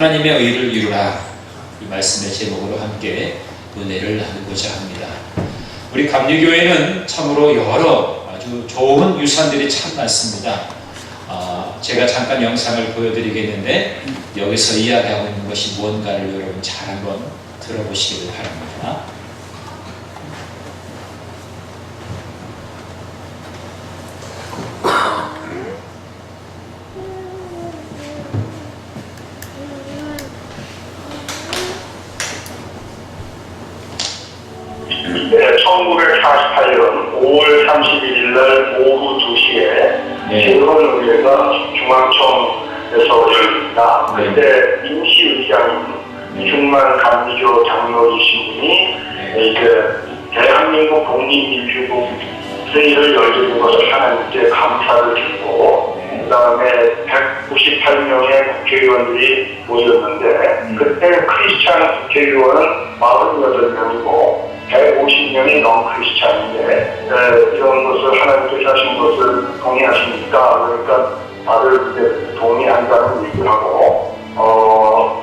하나님의 의를 이루라, 이 말씀의 제목으로 함께 은혜를 나누고자 합니다. 우리 감리교회는 참으로 여러 아주 좋은 유산들이 참 많습니다. 제가 잠깐 영상을 보여드리겠는데 여기서 이야기하고 있는 것이 무언가를 여러분 잘 한번 들어보시기를 바랍니다. 네, 1948년 5월 31일 날 오후 2시에 재헌의회가 중앙청에서 열립니다. 그때 임시의장인 이승만 감리교 장로이신 분이 이제 대한민국 독립민주국 회의를 열게 된 것을 하나님께 감사를 드리고, 그 다음에 198명의 국회의원들이 모였는데, 그때 크리스찬 국회의원은 48명이고 150명이 non-크리스찬인데, 이런 것을 하나님께서 하신 것을 동의하십니까? 그러니까 다들 동의한다는 얘기를 하고,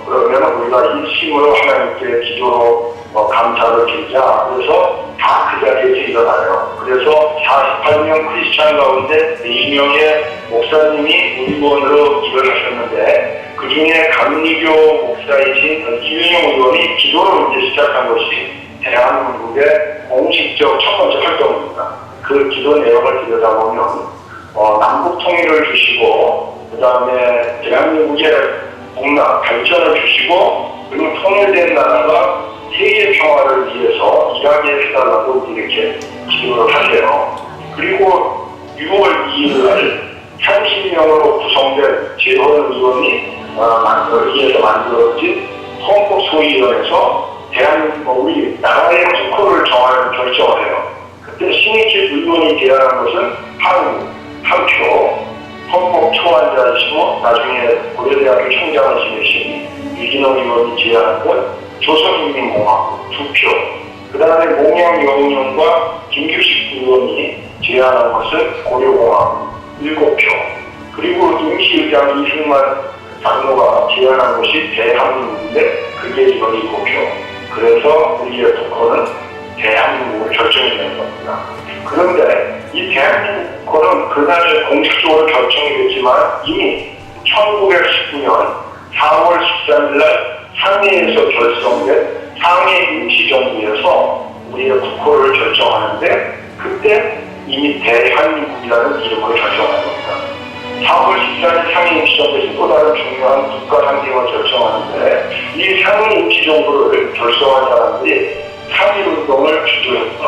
그러면 우리가 일심으로 하나님께 기도로 감사를 드리자. 그래서 다 그 자리에서 일어나요. 그래서 48명 크리스찬 가운데 4명의 목사님이 의원으로 일을 하셨는데, 그 중에 감리교 목사이신 이윤영 의원이 기도를 이제 시작한 것이 대한민국의 공식적 첫 번째 활동입니다. 그 기도 내용을 들여다보면 남북 통일을 주시고, 그 다음에 대한민국의 복락 발전을 주시고, 그리고 통일된 나라가 세계 평화를 위해서 일하게 해달라고 이렇게 기도를 하세요. 그리고 6월 2일 날 30명으로 구성된 재헌의원이 의회에서 만들어진 헌법소위원회에서 대한민국 우리 나라의 국호를 정하는 결정을 해요. 그때 신익희 의원이 제안한 것은 한 표, 헌법 초안자이시고 나중에 고려대학교 총장을 지내신 유진호 의원이 제안한 건 조선인민공화국 2표, 그 다음에 몽양영웅연과 김규식 의원이 제안한 것은 고려공화국 7표, 그리고 임시의장 이승만 장로가 제안한 것이 대한민국인데 그게 이건 7표. 그래서 우리의 국호는 대한민국을 결정해낸 겁니다. 그런데 이 대한민국은 그날 공식적으로 결정이 됐지만 이미 1919년 4월 13일 날 상해에서 결성된 상해 임시정부에서 우리의 국호를 결정하는데, 그때 이미 대한민국이라는 이름으로 결정한 겁니다. 4월 14일 상해 임시정부에서 또 다른 중요한 국가 상징을 결정하는데, 이 상해 임시정부를 결성한 사람들이 3.1운동을 주도했던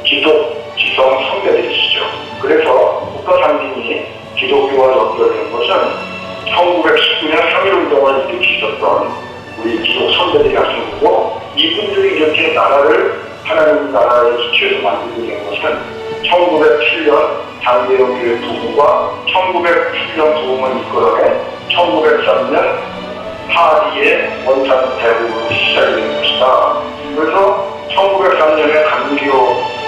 기독지성 선배들이시죠. 그래서 국가 상징이 기독교와 연결된 것은 1919년 3.1운동을 일으키셨던 우리 기독 선배들이 하신 거고, 이분들이 이렇게 나라를 하나님 나라의 기초에서 만들게 된 것은 1907년 장대영 교회 부흥과 1907년 부흥을 이끌어낸 1903년 파리의 원산 대부분이 시작이 된 것이다. 그래서 1903년에 감리교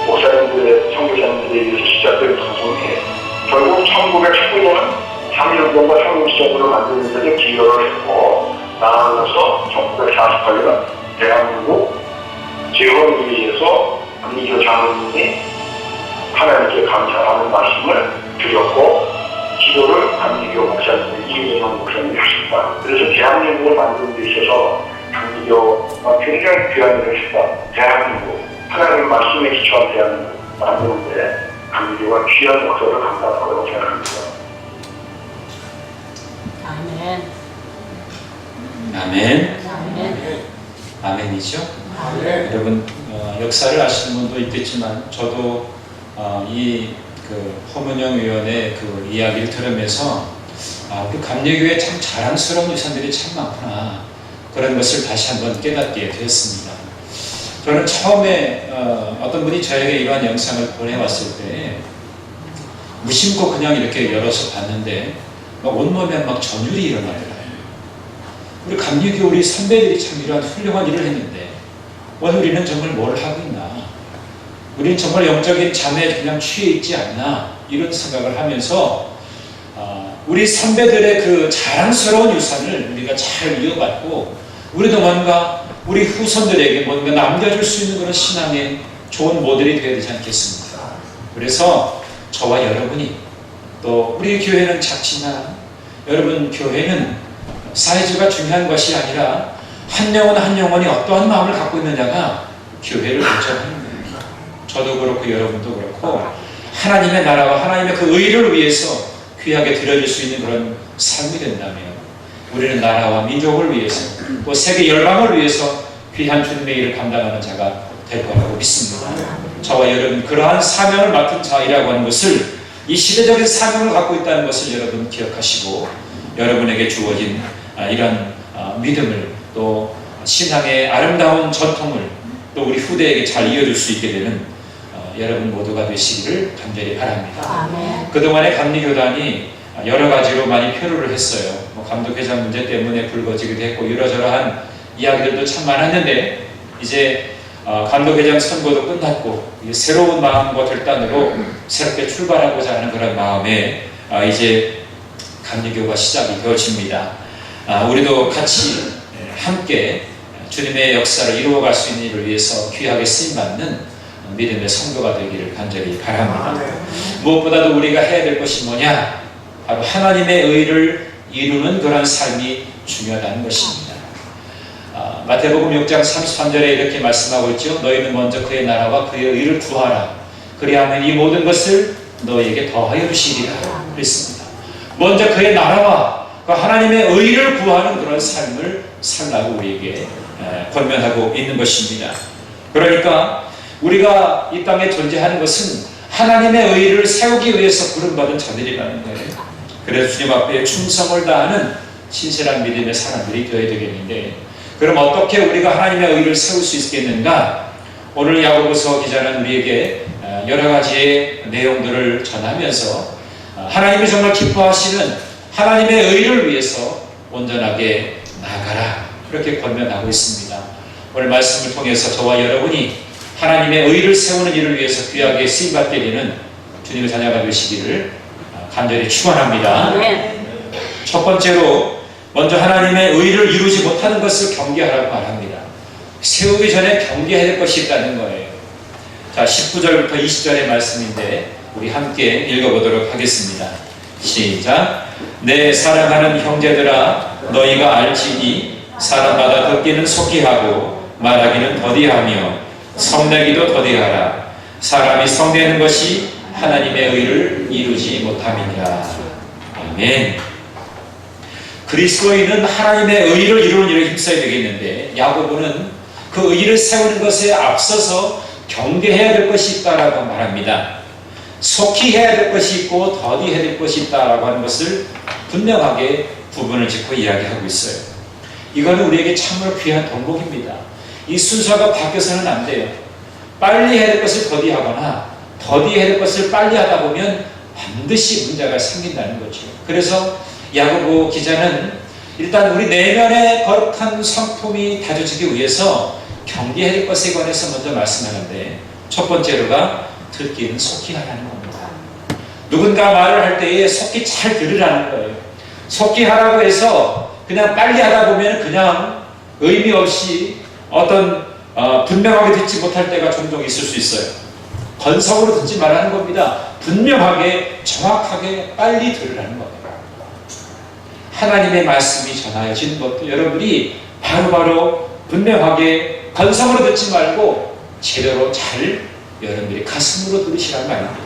목사님들의 선교사님들에 의해서 시작된 부흥이 결국 1919년 3.1운동과 상임시정부를 만드는 데도 기여를 했고, 나아가서 1948년 대한민국 재헌의회에서 감리교 장로님이 하나님께 감사하는 말씀을 드렸고, 기도를 감리교 목사님, 이윤영 목사님이 하셨다. 그래서 대한민국을 만드는 데 있어서 감리교가 굉장히 귀한 일을 했다. 대한민국, 하나님 말씀에 기초한 대한민국 만드는데 감리교가 귀한 역사를 감당하고 생각합니다. 아멘. 아멘. 아멘. 아멘이죠. 여러분 역사를 아시는 분도 있겠지만 저도 이 허문영 의원의 그 이야기를 들으면서 우리 감리교회 참 자랑스러운 유산들이 참 많구나, 그런 것을 다시 한번 깨닫게 되었습니다. 저는 처음에 어떤 분이 저에게 이러한 영상을 보내왔을 때 무심코 그냥 이렇게 열어서 봤는데 온몸에 막 전율이 일어나더라고요. 우리 감리교 우리 선배들이 참 이러한 훌륭한 일을 했는데 오늘 우리는 정말 뭘 하고 있나, 우리는 정말 영적인 잠에 그냥 취해 있지 않나, 이런 생각을 하면서 우리 선배들의 그 자랑스러운 유산을 우리가 잘 이어받고 우리도 뭔가 우리 후손들에게 뭔가 남겨줄 수 있는 그런 신앙의 좋은 모델이 되어야 되지 않겠습니까? 그래서 저와 여러분이 또 우리 교회는 작지만 여러분 교회는 사이즈가 중요한 것이 아니라 한 영혼 한 영혼이 어떠한 마음을 갖고 있느냐가 교회를 결정하는 거예요. 저도 그렇고 여러분도 그렇고 하나님의 나라와 하나님의 그 의를 위해서 귀하게 드려질 수 있는 그런 삶이 된다면 우리는 나라와 민족을 위해서 또 세계 열방을 위해서 귀한 주님의 일을 감당하는 자가 될 거라고 믿습니다. 저와 여러분 그러한 사명을 맡은 자이라고 하는 것을 이 시대적인 사명을 갖고 있다는 것을 여러분 기억하시고 여러분에게 주어진 이런 믿음을 또 신앙의 아름다운 전통을 또 우리 후대에게 잘 이어줄 수 있게 되는 여러분 모두가 되시기를 간절히 바랍니다. 아멘. 그동안의 감리교단이 여러 가지로 많이 표류를 했어요. 감독회장 문제 때문에 불거지기도 했고 이러저러한 이야기들도 참 많았는데 이제 감독회장 선거도 끝났고 새로운 마음과 결단으로 새롭게 출발하고자 하는 그런 마음에 이제 감리교가 시작이 되어집니다. 우리도 같이 함께 주님의 역사를 이루어갈 수 있는 일을 위해서 귀하게 쓰임받는 믿음의 성도가 되기를 간절히 바랍니다. 무엇보다도 우리가 해야 될 것이 뭐냐? 바로 하나님의 의를 이루는 그런 삶이 중요하다는 것입니다. 마태복음 6장 33절에 이렇게 말씀하고 있죠. 너희는 먼저 그의 나라와 그의 의를 구하라. 그리하면 이 모든 것을 너희에게 더하여 주시리라 그랬습니다. 먼저 그의 나라와 그 하나님의 의를 구하는 그런 삶을 살라고 우리에게 권면하고 있는 것입니다. 그러니까 우리가 이 땅에 존재하는 것은 하나님의 의를 세우기 위해서 부름받은 자들이라는 거예요. 그래서 주님 앞에 충성을 다하는 신실한 믿음의 사람들이 되어야 되겠는데 그럼 어떻게 우리가 하나님의 의를 세울 수 있겠는가? 오늘 야고보서 기자는 우리에게 여러 가지의 내용들을 전하면서 하나님이 정말 기뻐하시는 하나님의 의를 위해서 온전하게 나아가라 그렇게 권면하고 있습니다. 오늘 말씀을 통해서 저와 여러분이 하나님의 의를 세우는 일을 위해서 귀하게 쓰임받게 되는 주님의 자녀가 되시기를 간절히 축원합니다. 첫 번째로 먼저 하나님의 의를 이루지 못하는 것을 경계하라고 말합니다. 세우기 전에 경계해야 될 것이 있다는 거예요. 자, 19절부터 20절의 말씀인데 우리 함께 읽어보도록 하겠습니다. 시작. 내 사랑하는 형제들아 너희가 알지니 사람마다 듣기는 속히 하고 말하기는 더디하며 성내기도 더디하라. 사람이 성내는 것이 하나님의 의를 이루지 못함이니라. 아멘. 그리스도인은 하나님의 의를 이루는 일에 힘써야 되겠는데 야고보는 그 의를 세우는 것에 앞서서 경계해야 될 것이 있다라고 말합니다. 속히 해야 될 것이 있고 더디해야 될 것이 있다라고 하는 것을 분명하게 구분을 짓고 이야기하고 있어요. 이거는 우리에게 참으로 귀한 덕목입니다. 이 순서가 바뀌어서는 안 돼요. 빨리 해야 될 것을 더디하거나 더디해야 될 것을 빨리 하다 보면 반드시 문제가 생긴다는 거죠. 그래서 야고보 기자는 일단 우리 내면의 거룩한 성품이 다져지기 위해서 경계해야 될 것에 관해서 먼저 말씀하는데 첫 번째로가 듣기는 속히 하라는 겁니다. 누군가 말을 할 때에 속히 잘 들으라는 거예요. 속히 하라고 해서 그냥 빨리 하다 보면 그냥 의미 없이 어떤 분명하게 듣지 못할 때가 종종 있을 수 있어요. 건성으로 듣지 말라는 겁니다. 분명하게 정확하게 빨리 들으라는 겁니다. 하나님의 말씀이 전하여진 것도 여러분이 바로바로 분명하게 건성으로 듣지 말고 제대로 잘 여러분들이 가슴으로 들으시란 말입니다.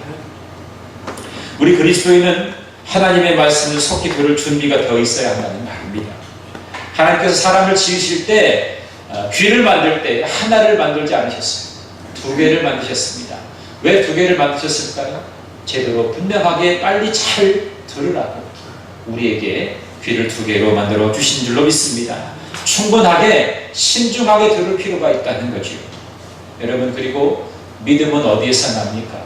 우리 그리스도인은 하나님의 말씀을 속히 들을 준비가 되어 있어야 한다는 말입니다. 하나님께서 사람을 지으실 때 귀를 만들 때 하나를 만들지 않으셨어요. 두 개를 만드셨습니다. 왜 두 개를 만드셨을까요? 제대로 분명하게 빨리 잘 들으라고 우리에게 귀를 두 개로 만들어 주신 줄로 믿습니다. 충분하게 신중하게 들을 필요가 있다는 거죠. 여러분 그리고 믿음은 어디에서 납니까?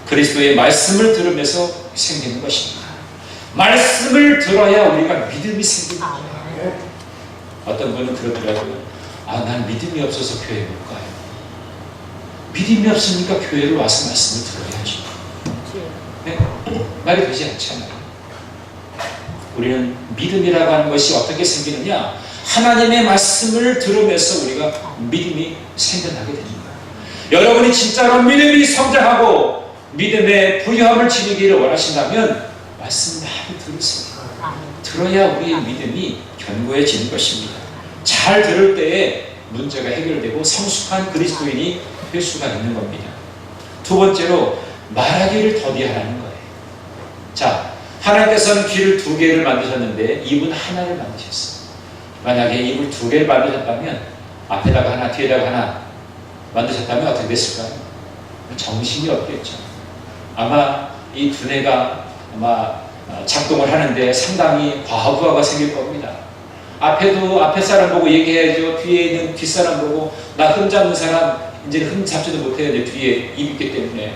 그리스도의 말씀을 들으면서 생기는 것입니다. 말씀을 들어야 우리가 믿음이 생깁니다. 어떤 분은 그러더라고요. 난 믿음이 없어서 교회 못 가요. 믿음이 없으니까 교회를 와서 말씀을 들어야죠. 네? 말이 되지 않잖아요. 우리는 믿음이라고 하는 것이 어떻게 생기느냐? 하나님의 말씀을 들으면서 우리가 믿음이 생겨나게 됩니다. 여러분이 진짜로 믿음이 성장하고 믿음의 부유함을 지니기를 원하신다면 말씀 많이 들으세요. 들어야 우리의 믿음이 견고해지는 것입니다. 잘 들을 때에 문제가 해결되고 성숙한 그리스도인이 될 수가 있는 겁니다. 두 번째로 말하기를 더디하라는 거예요. 자, 하나님께서는 귀를 2개를 만드셨는데 입은 하나를 만드셨어요. 만약에 입을 2개를 만드셨다면 앞에다가 하나 뒤에다가 하나 만드셨다면 어떻게 됐을까요? 정신이 없겠죠. 아마 이 두뇌가 아마 작동을 하는데 상당히 과부하가 생길 겁니다. 앞에 사람 보고 얘기해야죠. 뒤에 있는 뒷사람 보고 나 흠 잡는 사람 이제 흠 잡지도 못해요. 뒤에 입 있기 때문에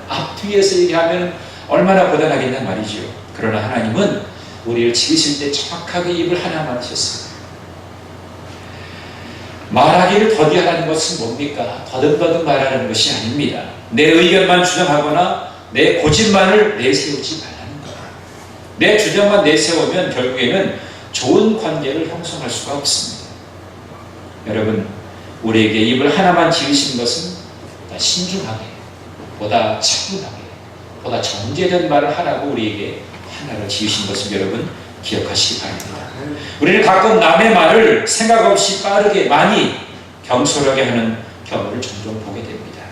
앞뒤에서 얘기하면 얼마나 고단하겠냐 말이죠. 그러나 하나님은 우리를 지으실 때 정확하게 입을 하나 만드셨어요. 말하기를 더디하라는 것은 뭡니까? 더듬더듬 말하는 것이 아닙니다. 내 의견만 주장하거나 내 고집만을 내세우지 말라는 거예요. 내 주장만 내세우면 결국에는 좋은 관계를 형성할 수가 없습니다. 여러분, 우리에게 입을 하나만 지으신 것은 보다 신중하게, 보다 차분하게, 보다 정제된 말을 하라고 우리에게 하나를 지으신 것을 여러분 기억하시기 바랍니다. 우리는 가끔 남의 말을 생각 없이 빠르게 많이 경솔하게 하는 경우를 종종 보게 됩니다.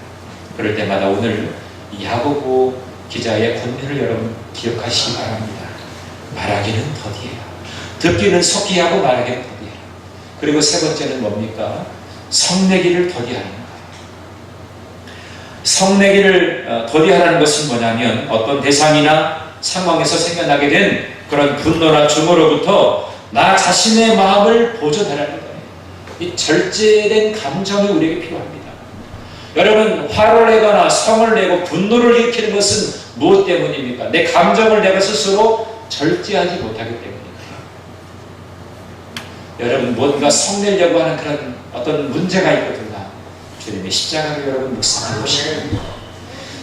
그럴 때마다 오늘 야고보 기자의 권면을 여러분 기억하시기 바랍니다. 말하기는 더디해요. 듣기는 속히 하고 말하기는 더디해요. 그리고 세 번째는 뭡니까? 성내기를 더디하는 거예요. 성내기를 더디하라는 것은 뭐냐면 어떤 대상이나 상황에서 생겨나게 된 그런 분노나 증오로부터 나 자신의 마음을 보존하라는 거예요. 이 절제된 감정이 우리에게 필요합니다. 여러분, 화를 내거나 성을 내고 분노를 일으키는 것은 무엇 때문입니까? 내 감정을 내가 스스로 절제하지 못하기 때문입니다. 여러분, 뭔가 성내려고 하는 그런 어떤 문제가 있거든요. 주님의 십자가를 여러분 묵상해 보시고,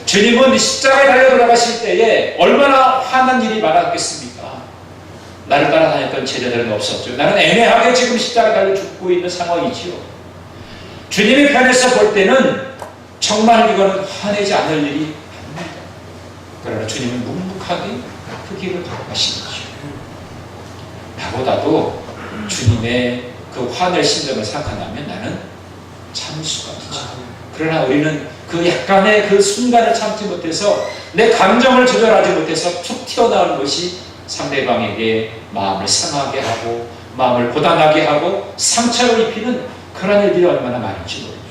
주님은 십자가에 달려 돌아가실 때에 얼마나 화난 일이 많았겠습니까? 나를 따라다녔던 제자들은 없었죠. 나는 애매하게 지금 십자가에 달려 죽고 있는 상황이지요. 주님의 편에서 볼 때는 정말 이거는 화내지 않을 일이 아닙니다. 그러나 주님은 묵묵하게 그 길을 걸어가신 거죠. 나보다도 주님의 그 화낼 심정을 생각한다면 나는 참을 수가 없죠. 그러나 우리는 그 약간의 그 순간을 참지 못해서 내 감정을 조절하지 못해서 툭 튀어나오는 것이 상대방에게 마음을 상하게 하고 마음을 고단하게 하고 상처를 입히는 그런 일들이 얼마나 많은지 모릅니다.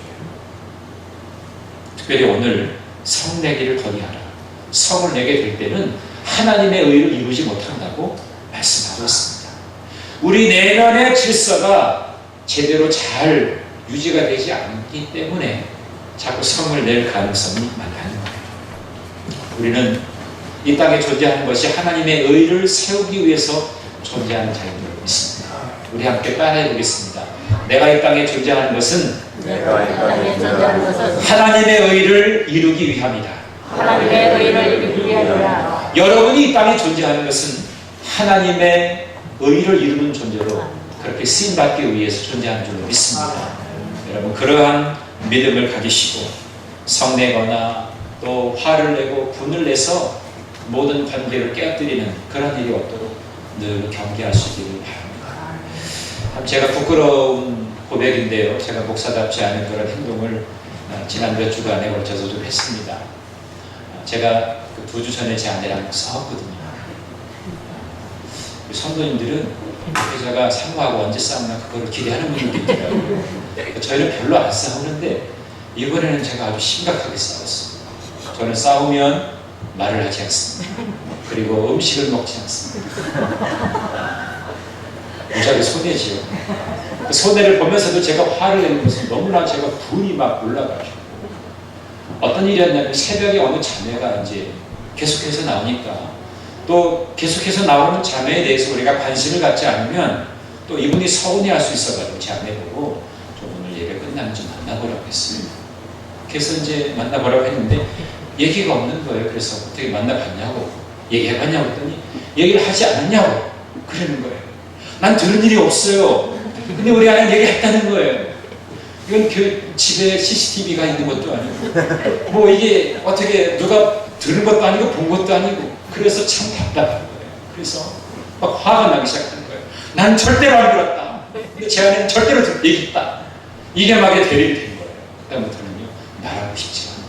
특별히 오늘 성내기를 더디하라. 성을 내게 될 때는 하나님의 의를 이루지 못한다고 말씀하고 있습니다. 우리 내면의 질서가 제대로 잘 유지가 되지 않기 때문에 자꾸 성을 낼 가능성이 많다는 거예요. 우리는 이 땅에 존재하는 것이 하나님의 의를 세우기 위해서 존재하는 자인 줄 믿습니다. 우리 함께 따라해 보겠습니다. 내가 이 땅에 존재하는 것은 하나님의 의를 이루기 위함이다. 하나님의 의를 이루기 위하여라. 여러분이 이 땅에 존재하는 것은 하나님의 의를 이루는 존재로 그렇게 쓰임받기 위해서 존재하는 줄 믿습니다. 여러분, 그러한 믿음을 가지시고 성내거나 또 화를 내고 분을 내서 모든 관계를 깨뜨리는 그런 일이 없도록 늘 경계할 수 있기를 바랍니다. 제가 부끄러운 고백인데요. 제가 목사답지 않은 그런 행동을 지난 몇 주간에 걸쳐서 좀 했습니다. 제가 그 2주 전에 제 아내랑 싸웠거든요. 성도님들은 목회자가 사모하고 언제 싸우나 그거를 기대하는 분들도 있더라고요. 저희는 별로 안 싸우는데 이번에는 제가 아주 심각하게 싸웠어요. 저는 싸우면 말을 하지 않습니다. 그리고 음식을 먹지 않습니다. 무지하게 손해지요. 그 손해를 보면서도 제가 화를 내는 것은 너무나 제가 분이 막 올라가죠. 어떤 일이었냐면 새벽에 어느 자매가 이제 계속해서 나오니까 또 계속해서 나오는 자매에 대해서 우리가 관심을 갖지 않으면 또 이분이 서운해할 수 있어가지고 자매 보고 좀 오늘 예배 끝나면 좀 만나보라고 했어요. 그래서 이제 만나보라고 했는데 얘기가 없는 거예요. 그래서 어떻게 만나봤냐고. 얘기해봤냐고 했더니 얘기를 하지 않았냐고 그러는 거예요. 난 들은 일이 없어요. 근데 우리 아내는 얘기했다는 거예요. 이건 집에 CCTV가 있는 것도 아니고 뭐 이게 어떻게 누가 들은 것도 아니고 본 것도 아니고 그래서 참 답답한 거예요. 그래서 막 화가 나기 시작하는 거예요. 난 절대로 안 들었다. 근데 제 아내는 절대로 얘기했다. 이게 막 대립이 된 거예요. 그다음부터는요 말하고 싶지 않아.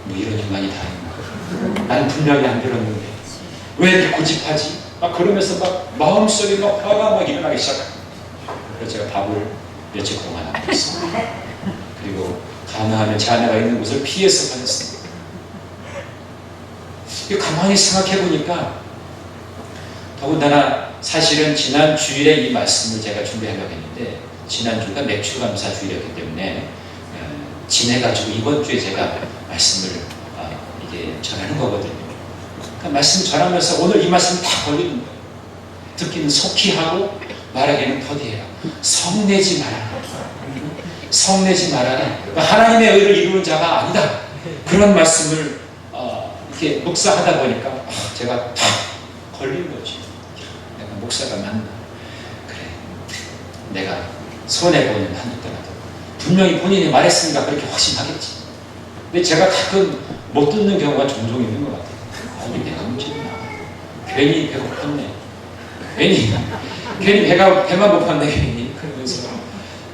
뭐 이런 인간이 다 있는 거예요. 난 분명히 안 들었는데 왜 이렇게 고집하지? 막 그러면서 막 마음속에 막 화가 막 일어나기 시작합니다. 그래서 제가 밥을 며칠 동안 안 먹었습니다. 그리고 가능하면 제 아내가 있는 곳을 피해서 다녔습니다. 가만히 생각해 보니까 더군다나 사실은 지난 주일에 이 말씀을 제가 준비하려고 했는데 지난주가 맥주감사 주일이었기 때문에 지내가지고 이번 주에 제가 말씀을 이게 전하는 거거든요. 그러니까 말씀 전하면서 오늘 이 말씀 다 걸리는 거예요. 듣기는 속히 하고 말하기는 더디해라. 성내지 말아라. 성내지 말아라. 그러니까 하나님의 의를 이루는 자가 아니다. 그런 말씀을 이렇게 묵상하다 보니까 제가 다 걸린 거지. 내가 목사가 맞나? 그래. 내가 손해보는 한이더라도 분명히 본인이 말했으니까 그렇게 확신하겠지. 근데 제가 가끔 못 듣는 경우가 종종 있는 것 같아요. 이게 내가 문제구나. 괜히 배가 고팠네. 괜히 배만 고팠네. 괜히. 그러면서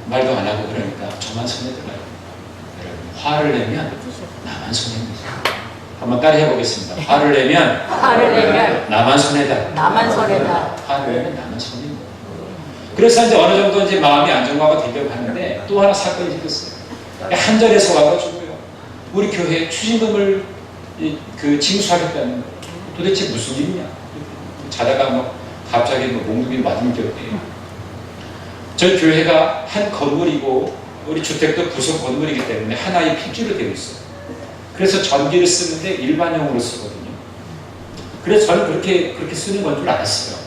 말도 안 하고 그러니까 저만 손해들어요. 여러분, 화를 내면 나만 손해입니다. 한번 따라 해보겠습니다. 화를 내면 나만 손해다. 나만 손해다. 화를 내면 나만 손해입니다. 그래서 이제 어느 정도 이제 마음이 안정화가 되려고 하는데 또 하나 사건이 생겼어요. 한 절에서 와가지고요. 우리 교회에 추징금을 징수하겠다는 거예요. 도대체 무슨 일이냐? 자다가 뭐 갑자기 몽둥이 맞은 격이에요. 저희 교회가 한 건물이고 우리 주택도 부속 건물이기 때문에 하나의 필지로 되어 있어요. 그래서 전기를 쓰는데 일반용으로 쓰거든요. 그래서 저는 그렇게 쓰는 건 줄 알았어요.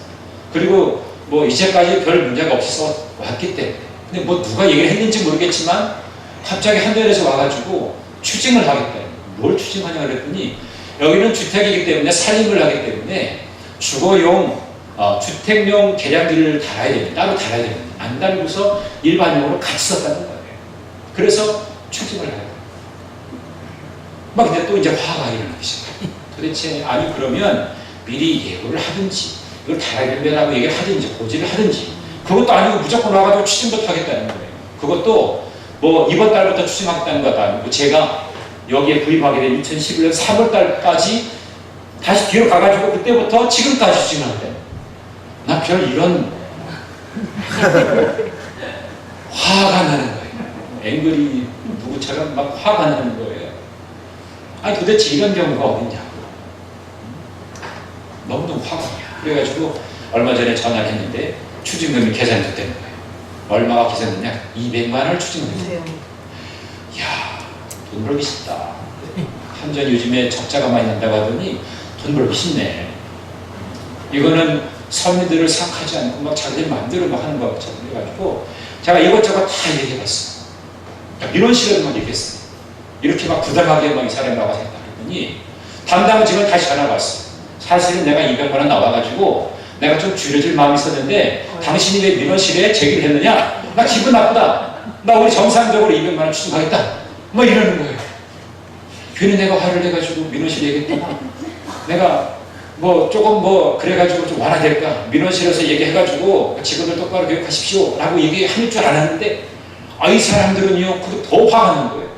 그리고 뭐 이제까지 별 문제가 없이 써왔기 때문에. 근데 뭐 누가 얘기를 했는지 모르겠지만 갑자기 한 절에서 와가지고 추징을 하겠다. 뭘 추징하냐 그랬더니 여기는 주택이기 때문에 살림을 하기 때문에 주거용 주택용 계량기를 달아야 됩니다. 따로 달아야 됩니다. 안 달고서 일반용으로 같이 썼다는 거예요. 그래서 추징을 해요. 막 근데 또 이제 화가 일어나기 시작해요. 도대체 아니 그러면 미리 예고를 하든지 이걸 달아야 된다고 얘기를 하든지 고지를 하든지 그것도 아니고 무조건 와가지고 추징부터 하겠다는 거예요. 그것도 뭐 이번 달부터 추징하겠다는 것도 아니고 제가 여기에 구입하게 된 2011년 3월 달까지 다시 뒤로 가가지고 그때부터 지금까지 추징하겠다. 나 별 이런 화가 나는 거예요. 앵글이 누구처럼 막 화가 나는 거예요. 아니 도대체 이런 경우가 어딨냐고. 너무너무 화가 나요. 그래가지고 얼마 전에 전화를 했는데 추징금이 계산이 됐다는 거예요. 얼마가 계산됐냐? 200만 원을 추징금이. 이야, 돈 벌기 쉽다. 한전 요즘에 적자가 많이 난다고 하더니 돈 벌기 쉽네. 이거는 서민들을 생각하지 않고 막 자기들 마음대로 막 하는 것처럼 해가지고 제가 이것저것 다 얘기해봤어요. 민원실에도 막 얘기했어요. 이렇게 막 부당하게 막 이 사람이 나와서 했다 그랬더니 담당 직원 다시 전화가 왔어요. 사실은 내가 200만 원 나와가지고 내가 좀 줄여줄 마음이 있었는데 당신이 왜 민원실에 제기를 했느냐? 나 기분 나쁘다. 나 우리 정상적으로 200만 원 추징하겠다. 뭐 이러는 거예요. 괜히 내가 화를 내가지고 민원실에 얘기했구나. 내가 뭐 조금 뭐 그래가지고 좀 완화될까? 민원실에서 얘기해가지고 직원들 똑바로 교육하십시오 라고 얘기할 줄 알았는데 이 사람들은요 그거 더 화가 나는 거예요.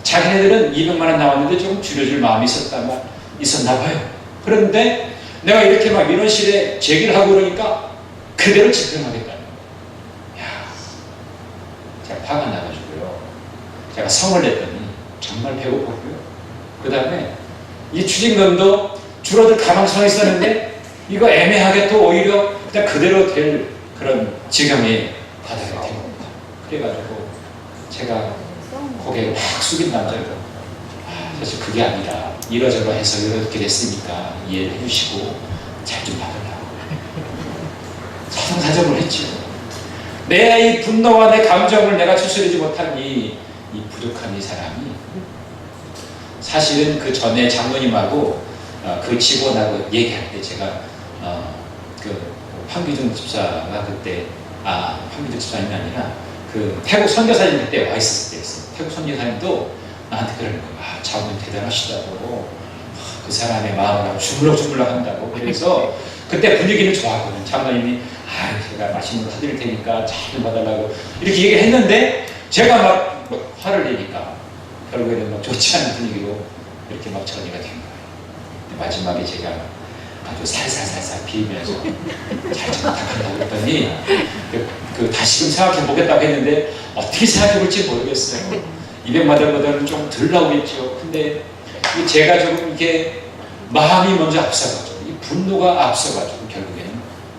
자기네들은 200만 원 나왔는데 조금 줄여줄 마음이 있었나 봐요. 그런데 내가 이렇게 막 민원실에 제기를 하고 그러니까 그대로 집행하겠다는 거예요. 야, 제가 화가 나가지고요. 제가 성을 냈더니 정말 배고팠고요. 그 다음에 이 추징금도 줄어들 가망성이 있었는데 이거 애매하게 또 오히려 그냥 그대로 될 그런 지경에 바닥에 된 겁니다. 그래가지고 제가 고개를 확 숙인 남자고 사실 그게 아니라 이러저러 해서 이렇게 됐으니까 이해를 해주시고 잘 좀 받으라고 사정사정을 했죠. 내 이 분노와 내 감정을 내가 추스르지 못한 이 부족한 이 사람이 사실은 그 전에 장로님하고 그 직원하고 얘기할 때 제가 그 황기준 집사가 그때 황기준 집사님이 아니라 그 태국 선교사님 그때 와 있었을 때였어요. 태국 선교사님도 나한테 그러는 거야. 장로님 대단하시다고. 그 사람의 마음을 주물럭주물럭 한다고. 그래서 그때 분위기는 좋았거든. 장로님이 제가 맛있는 거 사드릴 테니까 잘 좀 봐달라고 이렇게 얘기를 했는데 제가 막 화를 내니까 결국에는 막 좋지 않은 분위기로 이렇게 막 처리가 된 거예요. 마지막에 제가 아주 살살살살 비비면서 잘 좀 부탁한다고 했더니 다시금 생각해 보겠다고 했는데 어떻게 생각해 볼지 모르겠어요. 200마들보다는 좀 덜 나오겠죠. 근데 제가 조금 이게 마음이 먼저 앞서가지고 이 분노가 앞서가지고 결국에는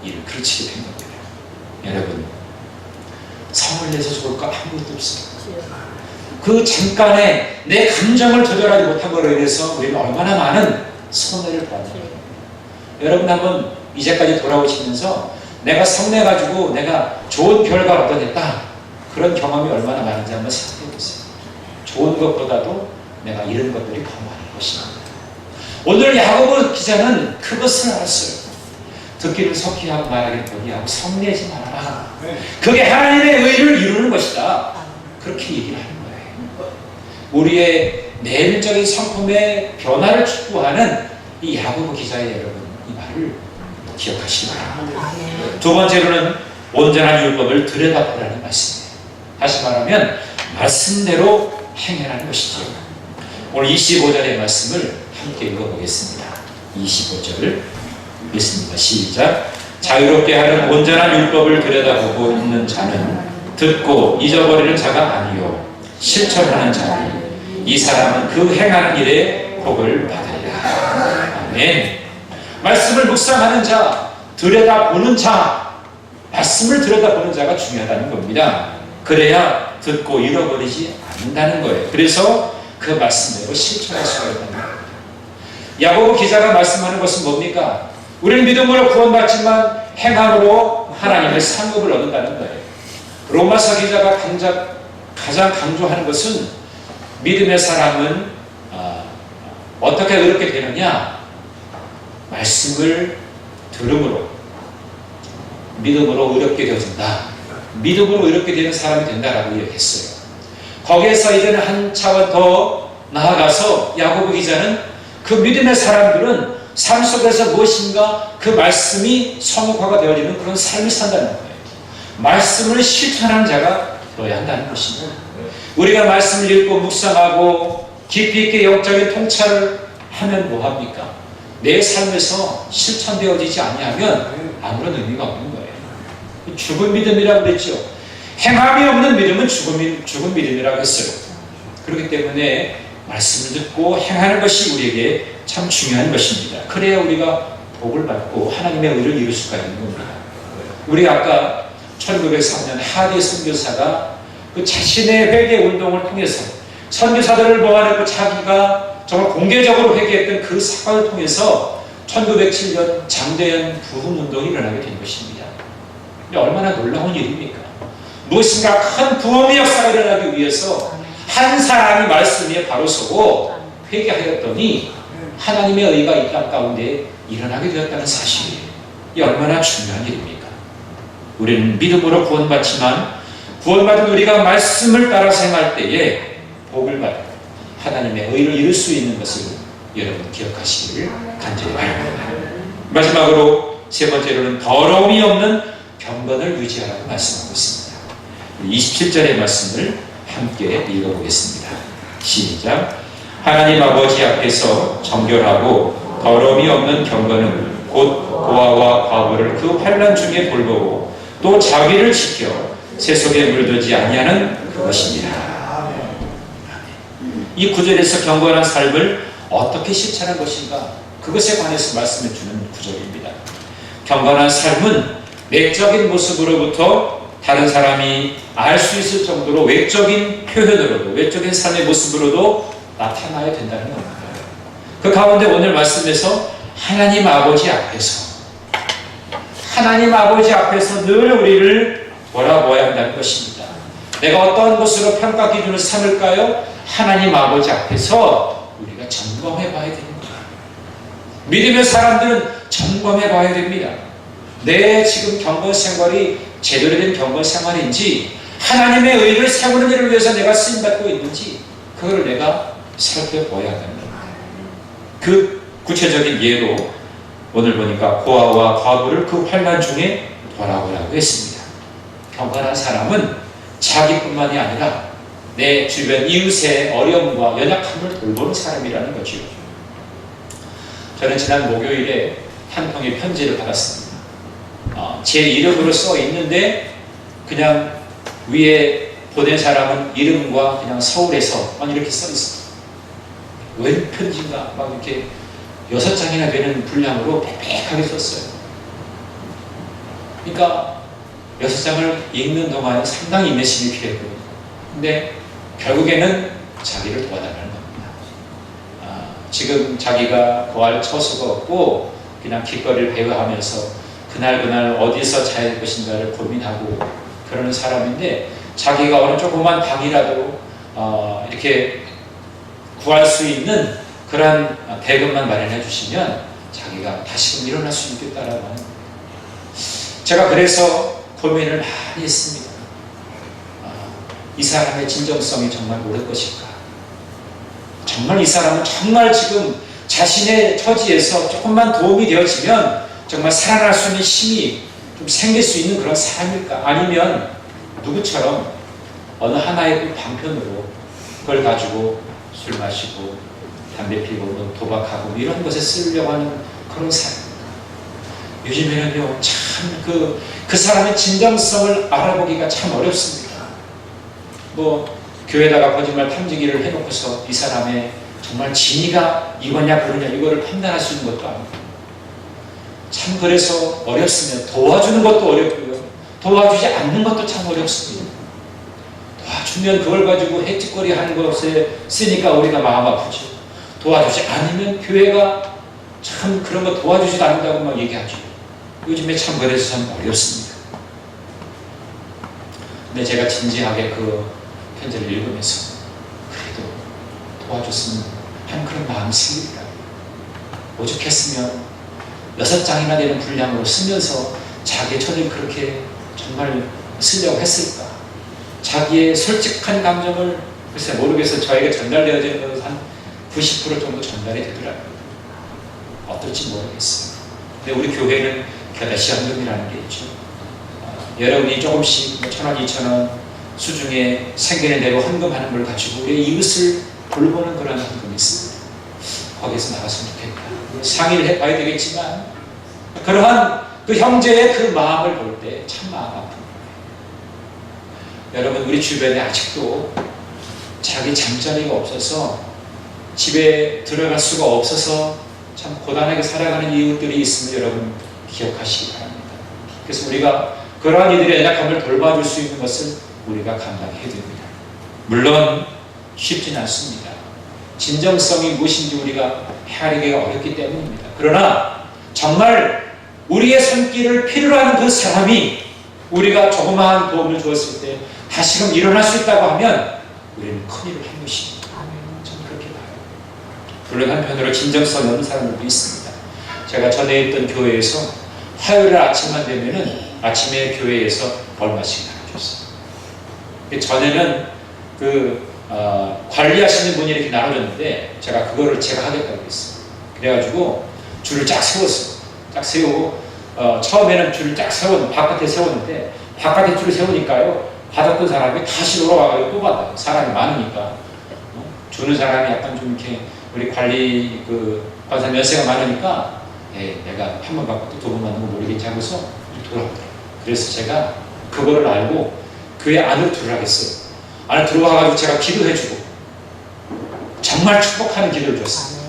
일을 그르치게 된 겁니다. 여러분, 성을 내서 좋을 거 아무것도 없어요. 그 잠깐에 내 감정을 조절하지 못한 것으로 인해서 우리는 얼마나 많은 손해를 받아요. 여러분 한번 이제까지 돌아오시면서 내가 성내가지고 내가 좋은 결과를 얻어냈다, 그런 경험이 얼마나 많은지 한번 생각해 보세요. 좋은 것보다도 내가 잃은 것들이 더 많은 것입니다. 오늘 야고보 기자는 그것을 알았어요. 듣기를 속히 하고 말하기를 더디 하고 성내지 말아라. 그게 하나님의 의를 이루는 것이다. 그렇게 얘기를 하는 거예요. 우리의 내면적인 성품의 변화를 축복하는 이 야고보 기자의 여러분, 이 말을 기억하시기 바랍니다. 두 번째로는 온전한 율법을 들여다보라는 말씀이에요. 다시 말하면 말씀대로 행해라는 것이죠. 오늘 25절의 말씀을 함께 읽어보겠습니다. 25절 읽습니다. 시작. 자유롭게 하는 온전한 율법을 들여다보고 있는 자는 듣고 잊어버리는 자가 아니요 실천하는 자니 이 사람은 그 행하는 일에 복을 받으리라. 아멘. 말씀을 묵상하는 자, 들여다보는 자, 말씀을 들여다보는 자가 중요하다는 겁니다. 그래야 듣고 잃어버리지 않는다는 거예요. 그래서 그 말씀대로 실천할 수가 있다는 거예요. 야고보 기자가 말씀하는 것은 뭡니까? 우리는 믿음으로 구원받지만 행함으로 하나님의 상급을 얻는다는 거예요. 로마서 기자가 가장 강조하는 것은 믿음의 사람은 어떻게 의롭게 되느냐? 말씀을 들음으로 믿음으로 의롭게 되어진다. 믿음으로 의롭게 되는 사람이 된다라고 이야기했어요. 거기에서 이제는 한 차원 더 나아가서 야고보 기자는 그 믿음의 사람들은 삶 속에서 무엇인가 그 말씀이 성육화가 되어지는 그런 삶을 산다는 거예요. 말씀을 실천하는 자가 되어야 한다는 것입니다. 우리가 말씀을 읽고 묵상하고 깊이 있게 영적인 통찰을 하면 뭐합니까? 내 삶에서 실천되어지지 아니하면 아무런 의미가 없는 거예요. 죽은 믿음이라고 그랬죠. 행함이 없는 믿음은 죽은 믿음이라고 했어요. 그렇기 때문에 말씀을 듣고 행하는 것이 우리에게 참 중요한 것입니다. 그래야 우리가 복을 받고 하나님의 의를 이룰 수가 있는 겁니다. 우리 아까 1903년 하디 선교사가 그 자신의 회개 운동을 통해서 선교사들을 모아내고 자기가 정말 공개적으로 회개했던 그 사건을 통해서 1907년 장대현 부흥운동이 일어나게 된 것입니다. 얼마나 놀라운 일입니까? 무엇인가 큰 부흥의 역사가 일어나기 위해서 한 사람이 말씀 위에 바로 서고 회개하였더니 하나님의 의가 이 땅 가운데 일어나게 되었다는 사실이에요. 이 얼마나 중요한 일입니까? 우리는 믿음으로 구원받지만 구원받은 우리가 말씀을 따라서 행할 때에 복을 받고 하나님의 의를 이룰 수 있는 것을 여러분 기억하시기를 간절히 바랍니다. 마지막으로 세 번째로는 더러움이 없는 경건을 유지하라고 말씀하고 있습니다. 27절의 말씀을 함께 읽어보겠습니다. 시작. 하나님 아버지 앞에서 정결하고 더러움이 없는 경건은 곧 고아와 과부를 그 환난 중에 돌보고 또 자기를 지켜 세속에 물들지 아니하는 그것입니다. 이 구절에서 경건한 삶을 어떻게 실천할 것인가, 그것에 관해서 말씀해 주는 구절입니다. 경건한 삶은 내적인 모습으로부터 다른 사람이 알 수 있을 정도로 외적인 표현으로도, 외적인 삶의 모습으로도 나타나야 된다는 겁니다. 그 가운데 오늘 말씀에서 하나님 아버지 앞에서 늘 우리를 돌아보아야 한다는 것입니다. 내가 어떤 것으로 평가 기준을 삼을까요? 하나님 아버지 앞에서 우리가 점검해 봐야 되는 거예요. 믿음의 사람들은 점검해 봐야 됩니다. 내 지금 경건 생활이 제대로 된 경건 생활인지, 하나님의 의를 세우는 일을 위해서 내가 쓰임받고 있는지, 그걸 내가 살펴봐야 합니다. 그 구체적인 예로 오늘 보니까 고아와 과부를 그 환난 중에 돌아오라고 했습니다. 경건한 사람은 자기뿐만이 아니라 내 주변 이웃의 어려움과 연약함을 돌보는 사람이라는 거죠. 저는 지난 목요일에 한 통의 편지를 받았습니다. 제 이름으로 써 있는데 그냥 위에 보낸 사람은 이름과 그냥 서울에서 막 이렇게 써 있어요. 웬 편지인가 막 이렇게 6장이나 되는 분량으로 빽빽하게 썼어요. 그러니까 6장을 읽는 동안에 상당히 인내심이 필요했거든요. 근데 결국에는 자기를 도와달라는 겁니다. 지금 자기가 구할 처소가 없고 그냥 길거리를 배회하면서 그날 어디서 자야 것인가를 고민하고 그러는 사람인데, 자기가 어느 조그만 방이라도 이렇게 구할 수 있는 그런 대금만 마련해 주시면 자기가 다시금 일어날 수 있겠다라는, 제가 그래서 고민을 많이 했습니다. 이 사람의 진정성이 정말 옳을 것일까? 정말 이 사람은 정말 지금 자신의 처지에서 조금만 도움이 되어지면 정말 살아날 수 있는 힘이 좀 생길 수 있는 그런 사람일까? 아니면 누구처럼 어느 하나의 방편으로 그걸 가지고 술 마시고 담배 피고 도박하고 이런 것에 쓰려고 하는 그런 사람. 요즘에는요, 참 그 사람의 진정성을 알아보기가 참 어렵습니다. 교회에다가 거짓말 탐지기를 해놓고서 이 사람의 정말 진위가 이거냐 그러냐 이거를 판단할 수 있는 것도 아니고, 참 그래서 어렵습니다. 도와주는 것도 어렵고요, 도와주지 않는 것도 참 어렵습니다. 도와주면 그걸 가지고 헷짓거리 하는 것에 쓰니까 우리가 마음 아프죠. 도와주지 않으면 교회가 참 그런 거 도와주지도 않는다고 막 얘기하죠. 요즘에 참 그래서 참 어렵습니다. 근데 제가 진지하게 그 편지를 읽으면서 그래도 도와줬으면 하는 그런 마음이 생기더라고요. 오죽했으면 6장이나 되는 분량으로 쓰면서 자기의 처지를 그렇게 정말 쓰려고 했을까? 자기의 솔직한 감정을 글쎄 모르겠어요. 저에게 전달되어지는 것은 한 90% 정도 전달이 되더라고요. 어떨지 모르겠어요. 근데 우리 교회는 겨다시 헌금이라는 게 있죠. 여러분이 조금씩 1,000원, 2,000원 수중에 생기는 대로 헌금하는 걸 가지고 우리 이웃을 돌보는 그런 헌금이 있습니다. 거기에서 나갔으면 좋겠다. 상의를 해봐야 되겠지만, 그러한 그 형제의 그 마음을 볼 때 참 마음 아픕니다. 여러분, 우리 주변에 아직도 자기 잠자리가 없어서 집에 들어갈 수가 없어서 참 고단하게 살아가는 이웃들이 있으면 여러분 기억하시기 바랍니다. 그래서 우리가 그러한 이들의 연약함을 돌봐줄 수 있는 것을 우리가 감당해야 됩니다. 물론 쉽진 않습니다. 진정성이 무엇인지 우리가 헤아리기가 어렵기 때문입니다. 그러나 정말 우리의 손길을 필요로 하는 그 사람이 우리가 조그마한 도움을 주었을 때 다시금 일어날 수 있다고 하면 우리는 큰일을 한 것입니다. 저는 그렇게 봐요. 물론 한편으로 진정성 없는 사람들도 있습니다. 제가 전에 있던 교회에서 화요일 아침만 되면은 아침에 교회에서 얼마씩 나눠줬어요. 전에는 관리하시는 분이 이렇게 나눠줬는데 제가 그거를 제가 하겠다고 했어요. 그래가지고 줄을 쫙 세웠어요. 쫙 세우고 처음에는 줄을 쫙 바깥에 세웠는데 바깥에 줄을 세우니까요, 받았던 사람이 다시 돌아와가지고 또 받아요. 사람이 많으니까. 주는 사람이 약간 좀 이렇게 우리 관리 관사 연세가 많으니까 내가 한 번 받고 또 두 번 받는 거 모르겠지 하고서 돌아오더라고요. 그래서 제가 그거를 알고 교회 안으로 들어가겠어요. 안에 들어와가지고 제가 기도해주고 정말 축복하는 기도를 줬어요.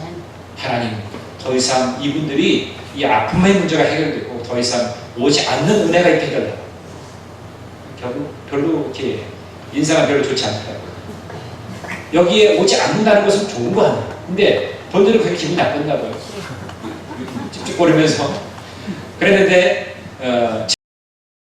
하나님, 더 이상 이분들이 이 아픔의 문제가 해결되고 더 이상 오지 않는 은혜가 있게 해달라고. 결국 별로 이렇게 인상은 별로 좋지 않더라고요. 여기에 오지 않는다는 것은 좋은 거 아니에요. 근데 본인들은 그렇게 기분이 나빴나 봐요. 찝찝거리면서. 그랬는데